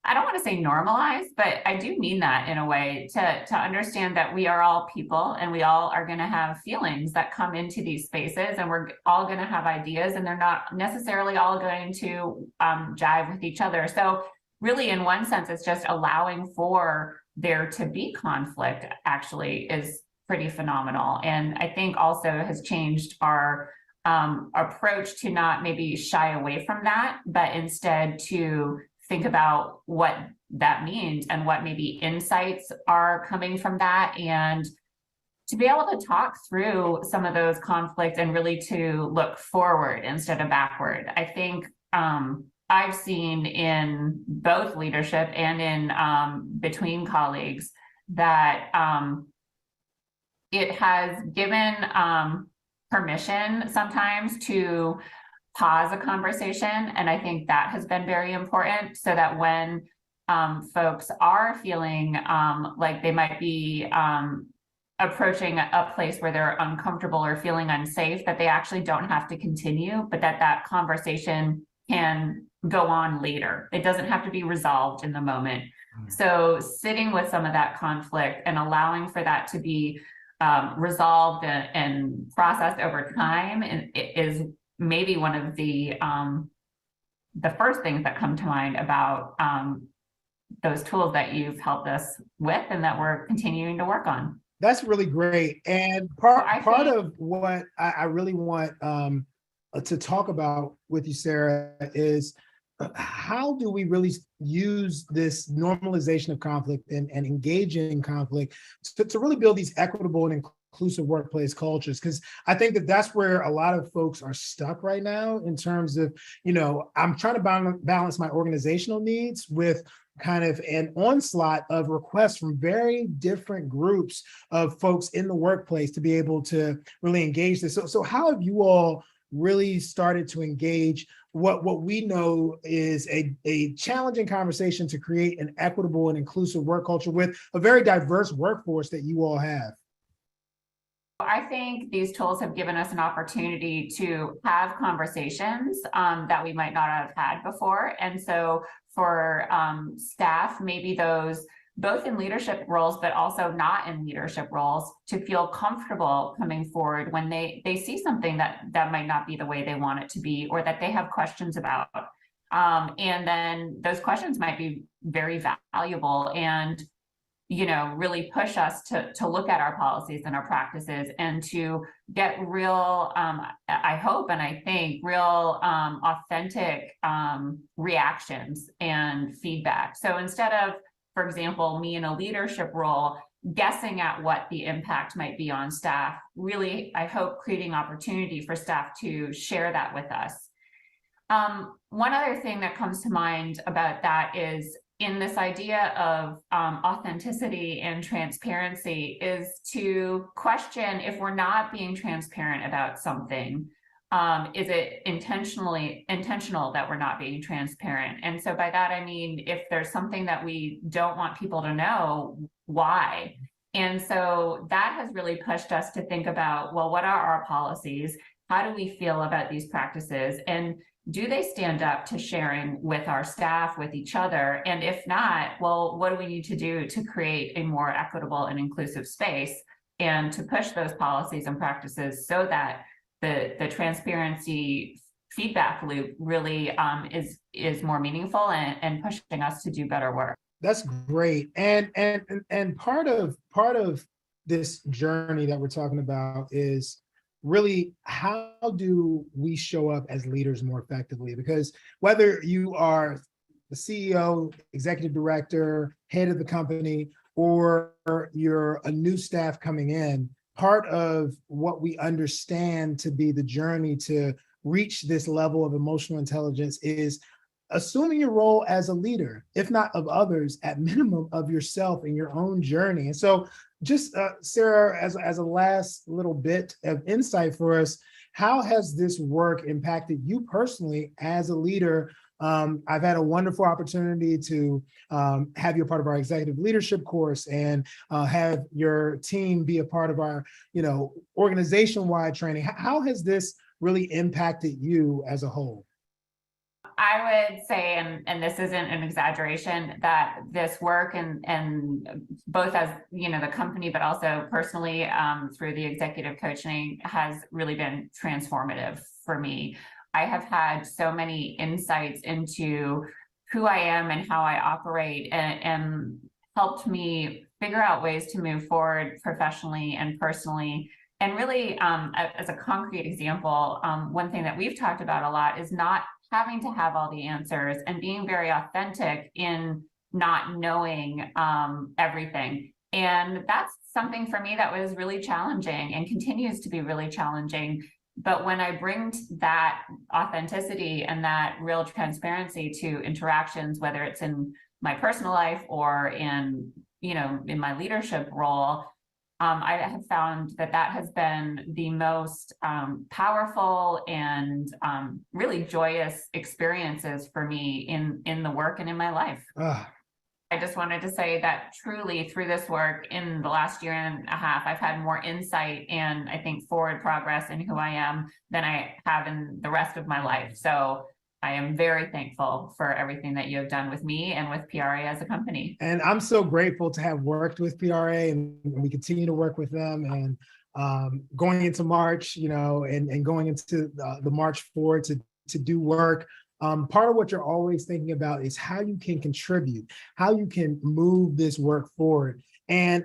I don't want to say normalize, but I do mean that in a way to understand that we are all people and we all are going to have feelings that come into these spaces, and we're all going to have ideas, and they're not necessarily all going to jive with each other. So really, in one sense, it's just allowing for there to be conflict actually is pretty phenomenal. And I think also has changed our approach to not maybe shy away from that, but instead to think about what that means and what maybe insights are coming from that, and to be able to talk through some of those conflicts and really to look forward instead of backward. I think I've seen in both leadership and in between colleagues that it has given permission sometimes to pause a conversation. And I think that has been very important, so that when folks are feeling like they might be approaching a place where they're uncomfortable or feeling unsafe, that they actually don't have to continue, but that conversation can go on later. It doesn't have to be resolved in the moment. So sitting with some of that conflict and allowing for that to be resolved and processed over time is maybe one of the first things that come to mind about those tools that you've helped us with and that we're continuing to work on. That's really great. And part of what I really want to talk about with you, Sarah, is how do we really use this normalization of conflict and engage in conflict to really build these equitable and inclusive workplace cultures? Because I think that that's where a lot of folks are stuck right now in terms of, I'm trying to balance my organizational needs with kind of an onslaught of requests from very different groups of folks in the workplace to be able to really engage this. So how have you all really started to engage what we know is a challenging conversation to create an equitable and inclusive work culture with a very diverse workforce that you all have? I think these tools have given us an opportunity to have conversations that we might not have had before. And so for staff, maybe those both in leadership roles, but also not in leadership roles, to feel comfortable coming forward when they see something that might not be the way they want it to be, or that they have questions about. And then those questions might be very valuable and really push us to look at our policies and our practices and to get real, I hope and I think, real authentic reactions and feedback. So instead of, for example, me in a leadership role, guessing at what the impact might be on staff, really, I hope creating opportunity for staff to share that with us. One other thing that comes to mind about that is in this idea of authenticity and transparency is to question if we're not being transparent about something. Is it intentional that we're not being transparent? And so by that, I mean, if there's something that we don't want people to know, why? And so that has really pushed us to think about, well, what are our policies? How do we feel about these practices? And do they stand up to sharing with our staff, with each other? And if not, well, what do we need to do to create a more equitable and inclusive space and to push those policies and practices so that the transparency feedback loop really is more meaningful and pushing us to do better work. That's great. And part of this journey that we're talking about is really, how do we show up as leaders more effectively? Because whether you are the CEO, executive director, head of the company, or you're a new staff coming in, part of what we understand to be the journey to reach this level of emotional intelligence is assuming your role as a leader, if not of others, at minimum of yourself in your own journey. And so just Sarah, as a last little bit of insight for us, how has this work impacted you personally as a leader? I've had a wonderful opportunity to have you a part of our executive leadership course and have your team be a part of our, organization-wide training. How has this really impacted you as a whole? I would say, and this isn't an exaggeration, that this work and both as the company, but also personally through the executive coaching has really been transformative for me. I have had so many insights into who I am and how I operate, and helped me figure out ways to move forward professionally and personally. And really, as a concrete example, one thing that we've talked about a lot is not having to have all the answers and being very authentic in not knowing everything. And that's something for me that was really challenging and continues to be really challenging. But when I bring that authenticity and that real transparency to interactions, whether it's in my personal life or in my leadership role, I have found that has been the most powerful and really joyous experiences for me in the work and in my life. I just wanted to say that truly through this work in the last year and a half, I've had more insight and I think forward progress in who I am than I have in the rest of my life. So I am very thankful for everything that you have done with me and with PRA as a company. And I'm so grateful to have worked with PRA, and we continue to work with them. And going into March, and going into the March forward to do work. Part of what you're always thinking about is how you can contribute, how you can move this work forward. And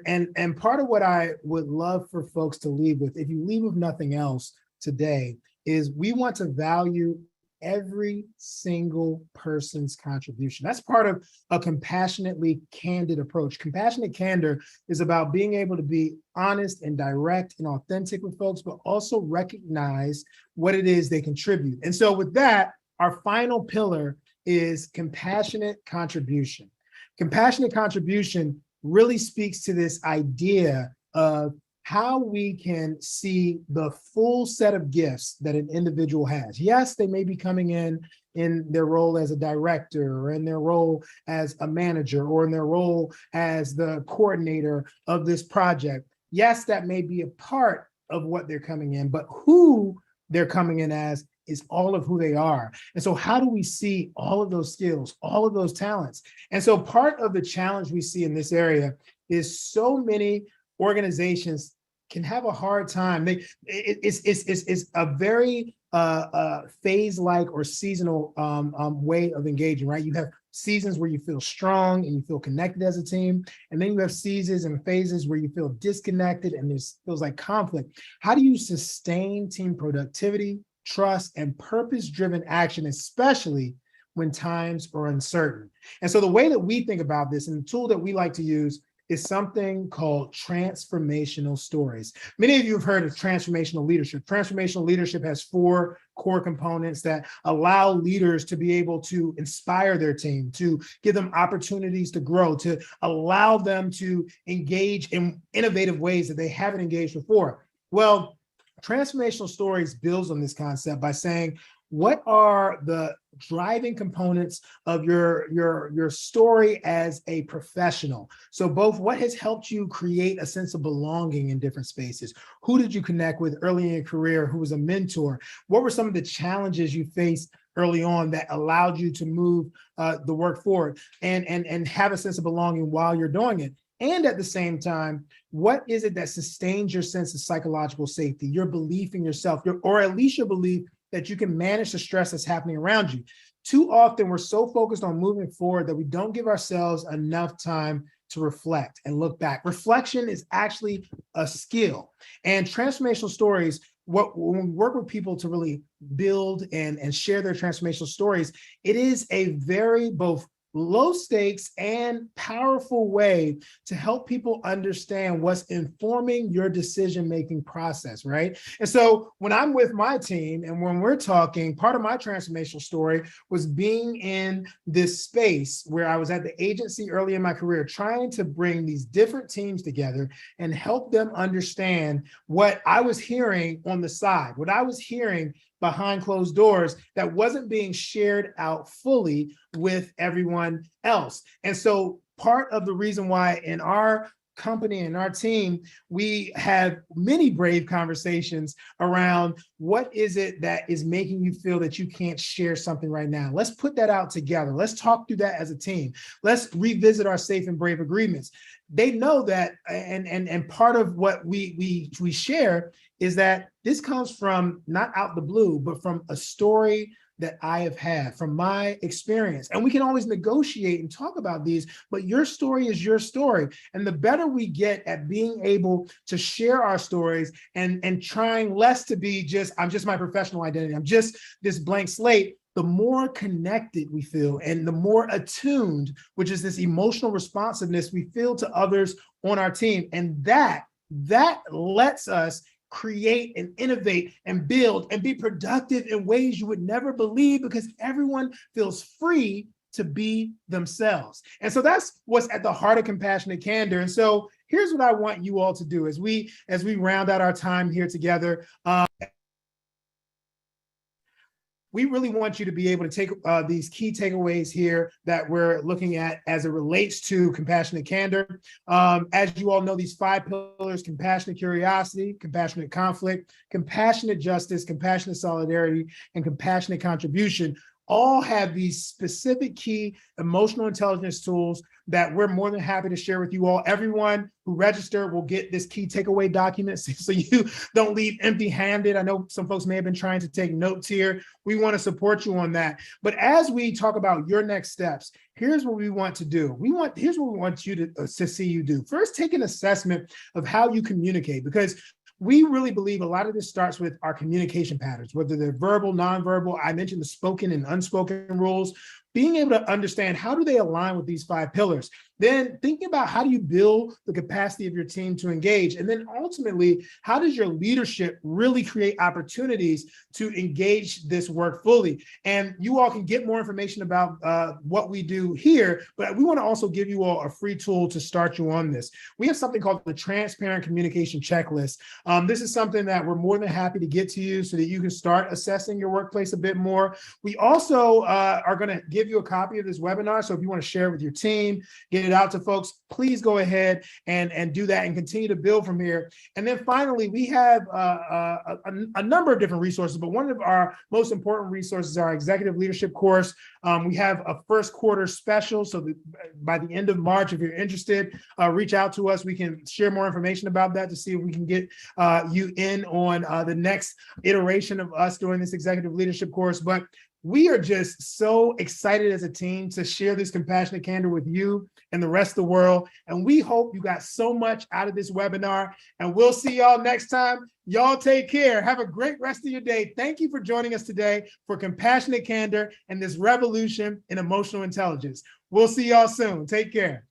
part of what I would love for folks to leave with, if you leave with nothing else today, is we want to value every single person's contribution. That's part of a compassionately candid approach. Compassionate candor is about being able to be honest and direct and authentic with folks, but also recognize what it is they contribute. And so with that, our final pillar is compassionate contribution. Compassionate contribution really speaks to this idea of how we can see the full set of gifts that an individual has. Yes, they may be coming in their role as a director, or in their role as a manager, or in their role as the coordinator of this project. Yes, that may be a part of what they're coming in, but who they're coming in as is all of who they are. And so how do we see all of those skills, all of those talents? And so part of the challenge we see in this area is so many organizations can have a hard time. It's a very phase-like or seasonal way of engaging, right? You have seasons where you feel strong and you feel connected as a team, and then you have seasons and phases where you feel disconnected and there feels like conflict. How do you sustain team productivity, trust, and purpose-driven action, especially when times are uncertain? And so the way that we think about this, and the tool that we like to use, is something called transformational stories. Many of you have heard of transformational leadership. Transformational leadership has 4 core components that allow leaders to be able to inspire their team, to give them opportunities to grow, to allow them to engage in innovative ways that they haven't engaged before. Well, transformational stories builds on this concept by saying, what are the driving components of your story as a professional? So both what has helped you create a sense of belonging in different spaces? Who did you connect with early in your career who was a mentor? What were some of the challenges you faced early on that allowed you to move the work forward and have a sense of belonging while you're doing it? And at the same time, what is it that sustains your sense of psychological safety, your belief in yourself, or at least your belief that you can manage the stress that's happening around you? Too often, we're so focused on moving forward that we don't give ourselves enough time to reflect and look back. Reflection is actually a skill. And transformational stories, when we work with people to really build and share their transformational stories, it is a very both low stakes and powerful way to help people understand what's informing your decision-making process, right? And so when I'm with my team and when we're talking, part of my transformational story was being in this space where I was at the agency early in my career, trying to bring these different teams together and help them understand what I was hearing on the side, what I was hearing behind closed doors that wasn't being shared out fully with everyone else. And so part of the reason why in our company and our team, we have many brave conversations around what is it that is making you feel that you can't share something right now. Let's put that out together. Let's talk through that as a team. Let's revisit our safe and brave agreements. They know that, and part of what we share is that this comes from not out the blue, but from a story that I have had from my experience. And we can always negotiate and talk about these, but your story is your story. And the better we get at being able to share our stories and trying less to be just, I'm just my professional identity, I'm just this blank slate, the more connected we feel and the more attuned, which is this emotional responsiveness we feel to others on our team. And that lets us create and innovate and build and be productive in ways you would never believe, because everyone feels free to be themselves. And so that's what's at the heart of compassionate candor. And so here's what I want you all to do as we round out our time here together. We really want you to be able to take these key takeaways here that we're looking at as it relates to compassionate candor. As you all know, these 5 pillars: compassionate curiosity, compassionate conflict, compassionate justice, compassionate solidarity, and compassionate contribution, all have these specific key emotional intelligence tools that we're more than happy to share with you all. Everyone who registered will get this key takeaway document so you don't leave empty-handed. I know some folks may have been trying to take notes here. We want to support you on that. But as we talk about your next steps, here's what we want to do. Here's what we want you to see you do. First, take an assessment of how you communicate, because we really believe a lot of this starts with our communication patterns, whether they're verbal, nonverbal. I mentioned the spoken and unspoken rules. Being able to understand how do they align with these 5 pillars, then thinking about how do you build the capacity of your team to engage, and then ultimately, how does your leadership really create opportunities to engage this work fully? And you all can get more information about what we do here, but we want to also give you all a free tool to start you on this. We have something called the Transparent Communication Checklist. This is something that we're more than happy to get to you so that you can start assessing your workplace a bit more. We also are going to give you a copy of this webinar. So if you want to share it with your team, get it out to folks, please go ahead and do that and continue to build from here. And then finally, we have a number of different resources, but one of our most important resources is our executive leadership course. We have a first quarter special. So that by the end of March, if you're interested, reach out to us. We can share more information about that to see if we can get you in on the next iteration of us doing this executive leadership course. But we are just so excited as a team to share this compassionate candor with you and the rest of the world. And we hope you got so much out of this webinar. And we'll see y'all next time. Y'all take care. Have a great rest of your day. Thank you for joining us today for Compassionate Candor and this revolution in emotional intelligence. We'll see y'all soon. Take care.